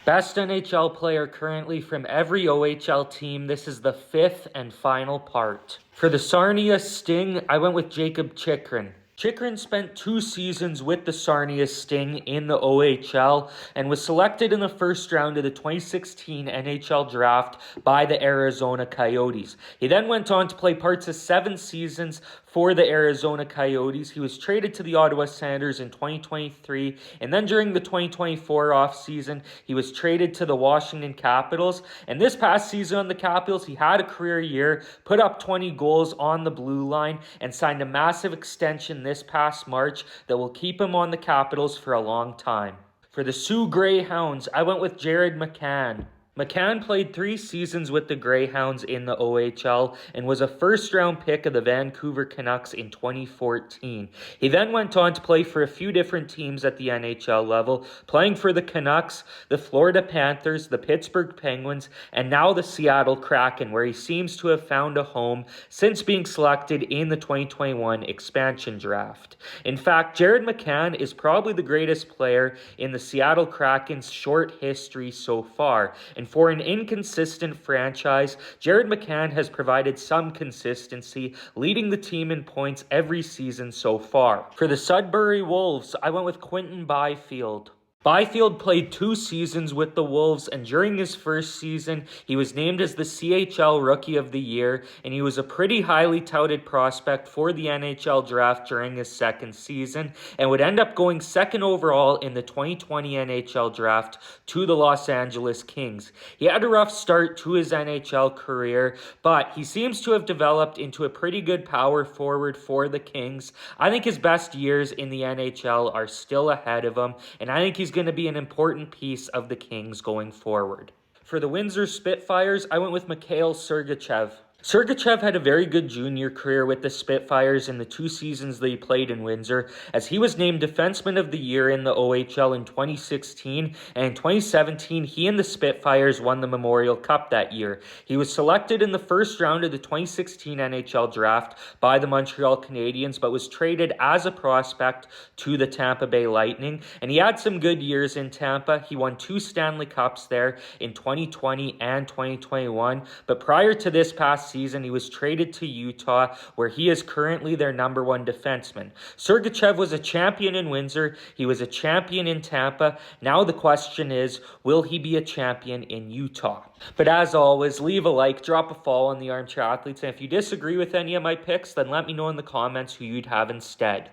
Best NHL player currently from every OHL team. This is the fifth and final part. For the Sarnia Sting, I went with Jacob Chychrun. Chychrun spent 2 seasons with the Sarnia Sting in the OHL and was selected in the first round of the 2016 NHL draft by the Arizona Coyotes. He then went on to play parts of 7 seasons for the Arizona Coyotes. He was traded to the Ottawa Senators in 2023, and then during the 2024 offseason, he was traded to the Washington Capitals. And this past season on the Capitals, he had a career year, put up 20 goals on the blue line, and signed a massive extension this past March that will keep him on the Capitals for a long time. For the Sioux Greyhounds, I went with Jared McCann. McCann played 3 seasons with the Greyhounds in the OHL and was a first-round pick of the Vancouver Canucks in 2014. He then went on to play for a few different teams at the NHL level, playing for the Canucks, the Florida Panthers, the Pittsburgh Penguins, and now the Seattle Kraken, where he seems to have found a home since being selected in the 2021 expansion draft. In fact, Jared McCann is probably the greatest player in the Seattle Kraken's short history so far. And for an inconsistent franchise, Jared McCann has provided some consistency, leading the team in points every season so far. For the Sudbury Wolves, I went with Quinton Byfield. Byfield played 2 seasons with the Wolves, and during his first season, he was named as the CHL Rookie of the Year, and he was a pretty highly touted prospect for the NHL draft during his second season, and would end up going second overall in the 2020 NHL draft to the Los Angeles Kings. He had a rough start to his NHL career, but he seems to have developed into a pretty good power forward for the Kings. I think his best years in the NHL are still ahead of him, and I think he's going to be an important piece of the Kings going forward. For the Windsor Spitfires, I went with Mikhail Sergachev. Sergachev had a very good junior career with the Spitfires in the 2 seasons that he played in Windsor, as he was named Defenseman of the Year in the OHL in 2016, and in 2017, he and the Spitfires won the Memorial Cup that year. He was selected in the first round of the 2016 NHL draft by the Montreal Canadiens, but was traded as a prospect to the Tampa Bay Lightning, and he had some good years in Tampa. He won 2 Stanley Cups there in 2020 and 2021, but prior to this past season, he was traded to Utah, where he is currently their number 1 defenseman. Sergachev was a champion in Windsor. He was a champion in Tampa. Now the question is, will he be a champion in Utah? But as always, leave a like, drop a follow on the Armchair Athletes, and if you disagree with any of my picks, then let me know in the comments who you'd have instead.